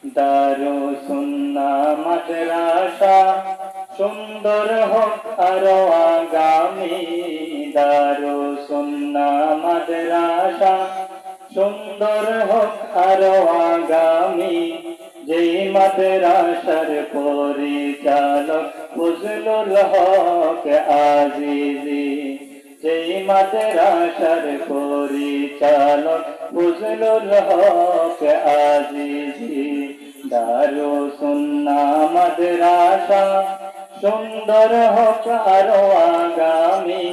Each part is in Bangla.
দারুসুন্নাহ মাদ্রাসা সুন্দর হোক আরো আগামী। দারুসুন্নাহ মাদ্রাসা সুন্দর হোক আরো আগামী। যেই মাদ্রাসার পরিচালক ফজলুল হক আজিজি, যেই মাদ্রাসার পরিচালক ফজলুল হক আজিজি। দারুসুন্নাহ মাদ্রাসা সুন্দর হোক আরো আগামী।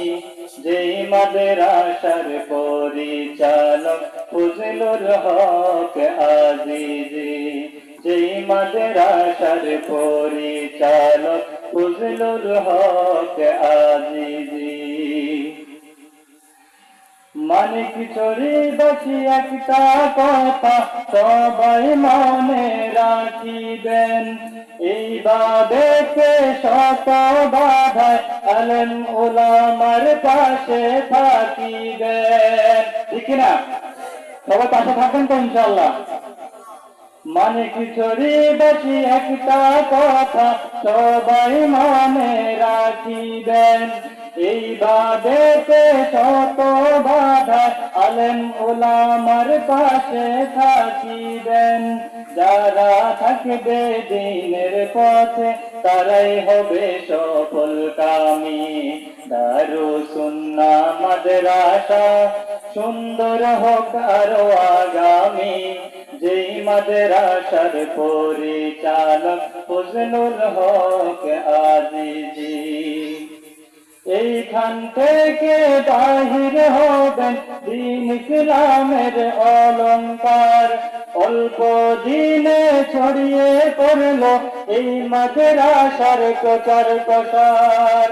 যেই মাদ্রাসার পরিচালক ফজলুল হক আজিজি, যেই মাদ্রাসার পরিচালক ফজলুল হক আজিজি। মানিক চড়িবাসী একটা কথা সবাই মনে রাখিবেন, এই বাদেকে শত বাধায় আলেম ওলামার পাশে থাকিবেন। ঠিক না? সবাই পাশে থাকবেন তো ইনশাআল্লাহ। মানিক চড়িবাসী একটা কথা সবাই মনে রাখিবেন, এই বাদেতে শত বাধা আলেম ওলামার পাশে থাকিবেন। যারা থাকবে দ্বীনের পথে তারাই হবে সফলকামী। দারুসুন্নাহ মাদ্রাসা সুন্দর হোক আরো আগামী। যেই মাদ্রাসার পরিচালক ফজলুল হক আজিজি, এইখান থেকে বাহির হবেন দ্বীন ইসলামের অলংকার। অল্প দিনে ছড়িয়ে পড়ল এই মাদ্রাসার প্রচার প্রসার।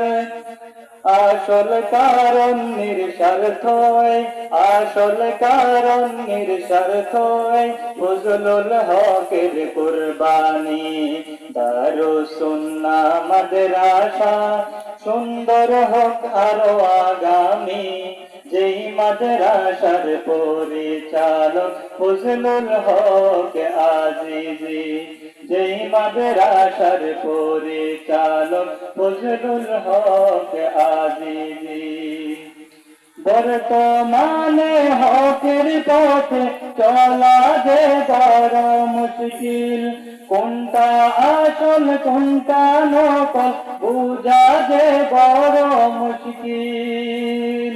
আসল কারণ নিঃস্বার্থই, আসল কারণ নিঃস্বার্থই ফজলুল হকের কুরবানি। দারুসুন্নাহ মাদ্রাসা সুন্দর হোক আরো আগামী। যেই মাদ্রাসার পরিচালক ফজলুল হক আজিজি, যেই মাদ্রাসার পরিচালক ফজলুল হক আজিজি। বর্তমানে হকের পথে চলা যে বড় মুশকিল, কোনটা আসল কোনটা নকল বুঝা যে বড় মুশকিল।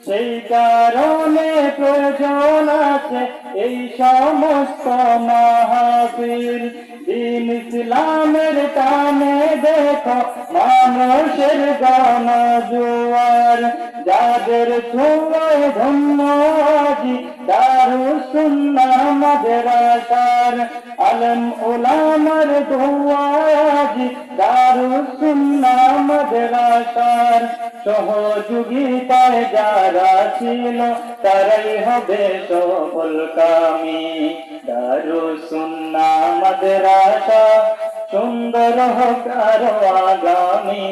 সেই কারণে প্রয়োজন আছে এই সমস্ত মাহফিল। দ্বীন ইসলামের টানে দেখো মানুষের গণজোয়ার, যাদের ছোঁয়ায় ধন্য আজি দারুসুন্নাহ মাদ্রাসার। আলেম ওলামার দোয়ায় আজি দারুসুন্নাহ মাদ্রাসার। সহযোগিতায় যারা ছিল তারাই হবে সফলকামী। দারুসুন্নাহ মাদ্রাসা সুন্দর হোক আরো আগামী।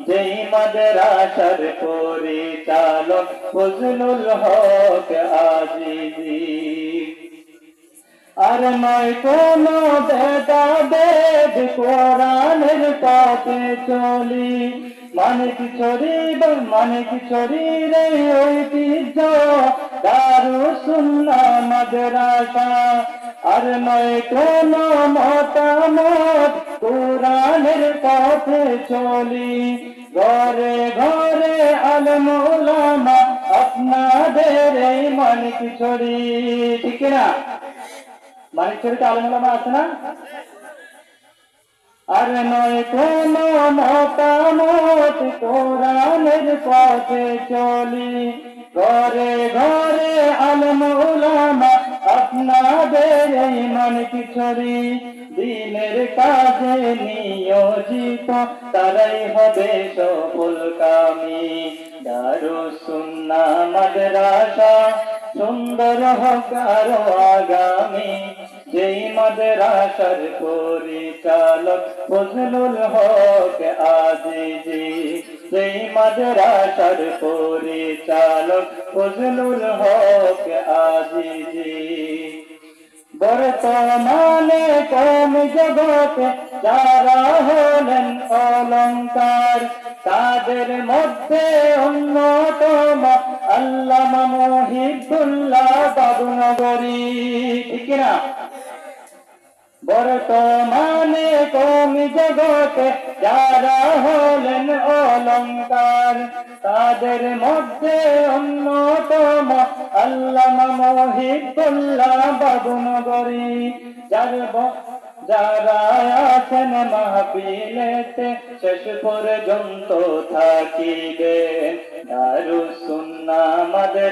যেই মাদ্রাসার পরিচালক ফজলুল হক আজিজি, আর নয় কোনো ভেদাভেদ কোরআনের পথে চলি। মানিক চড়ির ঐতিহ্য দারুসুন্নাহ মাদ্রাসা। আর নয় কোনো মতামত কোরআনের পথে চলি। ঘরে ঘরে আলেম ওলামা আপনাদের এই মানিক চড়ি। ঠিক না? মানিক চড়িতে আলেম ওলামা আছে না? আর নয় কোনো মতামত কোরআনের পথে চলি। ঘরে ঘরে আলেম ওলামা আপনাদের এই মানিক চড়ি। দ্বীনের কাজে নিয়োজিত তারাই হবে সফলকামী। দারুসুন্নাহ মাদ্রাসা সুন্দর হোক আরো আগামী। যেই মাদ্রাসার পরিচালক ফজলুল হক আজিজি, যেই মাদ্রাসার পরিচালক ফজলুল হক আজিজি। বর্তমানে কম জগতে যারা হলেন অলংকার, তাদের মধ্যে অন্যতম আল্লামা মুহিবুল্লাহ বাবুনগরী। ঠিক না? বর্তমানে কম জগতে যারা হলেন অলংকার, তাদের মধ্যে অন্যতম আল্লামা মুহিবুল্লাহ বাবুনগরী। যারা আছেন মাহফিলেতে শেষ পর্যন্ত থাকিবেন, দারুস সুন্নাহ